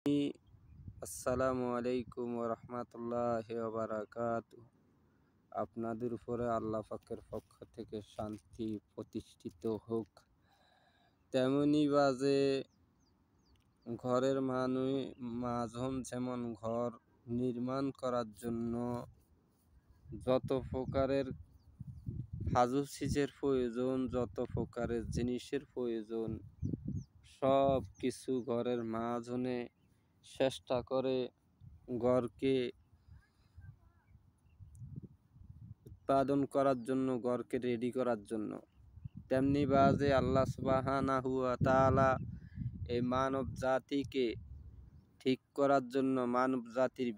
আসসালামু আলাইকুম ওরহমতুল্লাহি ওয়াবারাকাতুহু। আপনাদের উপরে আল্লাহ পাকের পক্ষ থেকে শান্তি প্রতিষ্ঠিত হোক। তেমনি বাজে ঘরের মাঝন যেমন ঘর নির্মাণ করার জন্য যত প্রকারের সাজসজ্জার প্রয়োজন, যত প্রকারের জিনিসের প্রয়োজন, সব কিছু ঘরের মাঝনে চেষ্টা করে ঘরকে উৎপাদন করার জন্য, ঘরকে রেডি করার জন্য। তেমনি বাজে আল্লাহ সুবহানাহু ওয়া তাআলা এই মানব জাতিকে ঠিক করার জন্য, মানব জাতির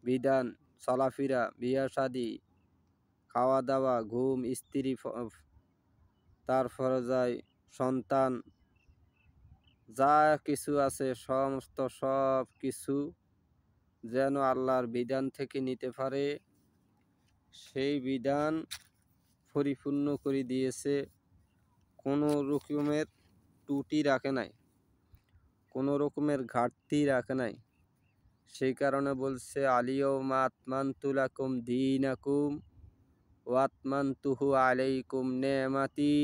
বিধান চলাফেরা, বিয়া শাদী, খাওয়া দাওয়া, ঘুম, স্ত্রী, তারপরে যায় সন্তান, যা কিছু আছে সমস্ত সব কিছু যেন আল্লাহর বিধান থেকে নিতে পারে, সেই বিধান পরিপূর্ণ করে দিয়েছে। কোনো রকমের ত্রুটি রাখে নাই, কোনো রকমের ঘাটতি রাখে নাই। সেই কারণে বলছে আলিয়াউমা আকমালতু লাকুম দীনাকুম ওয়া আতমামতু আলাইকুম নি'মাতি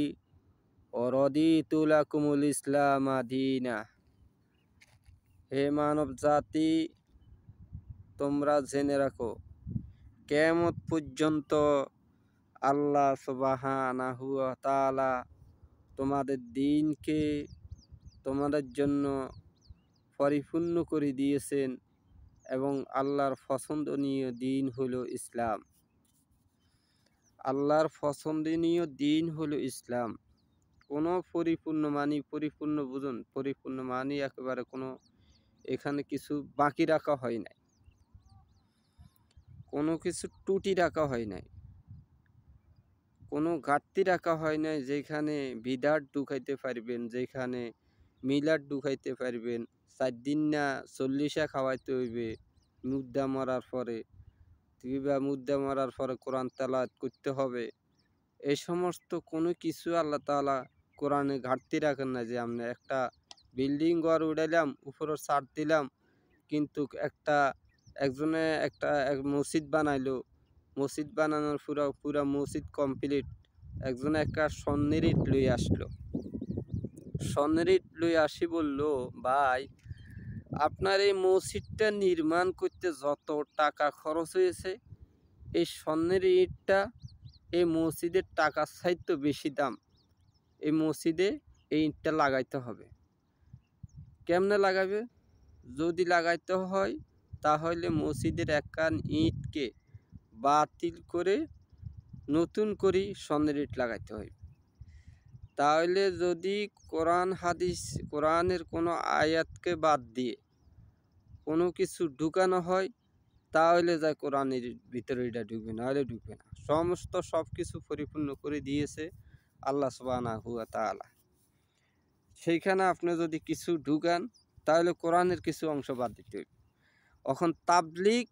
ওয়া রাদিতু লাকুমুল ইসলামা দীনা। হে মানব জাতি, তোমরা জেনে রাখো, কিয়ামত পর্যন্ত আল্লাহ সুবহানাহু ওয়া তাআলা তোমাদের দ্বীনকে তোমাদের জন্য পরিপূর্ণ করে দিয়েছেন এবং আল্লাহর পছন্দনীয় দ্বীন হলো ইসলাম। আল্লাহর পছন্দনীয় দ্বীন হলো ইসলাম। কোনো পরিপূর্ণ বুঝুন, পরিপূর্ণ মানি একেবারে কোনো এখানে কিছু বাকি রাখা হয় নাই, কোনো কিছু ত্রুটি রাখা হয় নাই, কোনো ঘাটতি রাখা হয় নাই। যেখানে বিদাত ঢুকাইতে পারবেন, যেখানে মিলাদ ঢুকাইতে পারবেন, 4 দিন না 40 খাওয়াইতে হইবে মুদ্দা মরার পরে, কিংবা মুদ্দা মরার পরে কোরআন তেলাওয়াত করতে হবে, এই সমস্ত কোনো কিছু আল্লাহ তাআলা কোরআনে ঘাটতি রাখেন না। যে আমরা একটা বিল্ডিং ঘর উঠাইলাম, উপরে ছাদ দিলাম, কিন্তু একজনে একটা মসজিদ বানাইলো, মসজিদ বানানোর পুরা মসজিদ কমপ্লিট, একজনে একটা স্বর্ণের ইট লই আসলো, স্বর্ণের ইট লই আসি বললো, ভাই আপনার এই মসজিদটা নির্মাণ করতে যত টাকা খরচ হয়েছে, এই স্বর্ণের ইটটা এই মসজিদের টাকার চাইতে বেশি দাম, এই মসজিদে এই ইটটা লাগাইতে হবে। কেমনে লাগাবে? যদি লাগাইতে হয় তাহলে মসজিদের একখান ইটকে বাতিল করে নতুন করে স্বর্ণের ইট লাগাইতে হয়। তাহলে যদি কোরআনের কোনো আয়াতকে বাদ দিয়ে কোনো কিছু ঢুকানো হয়, তাহলে যা কোরআনের ভিতরে এটা ঢুকবে, নাহলে ঢুকবে না। সব কিছু পরিপূর্ণ করে দিয়েছে আল্লাহ সুবহানাহু ওয়া তাআলা। সেইখানে আপনি যদি কিছু ঢুকান, তাহলে কোরআনের কিছু অংশ বাদ দিতে হবে। এখন তাবলীগ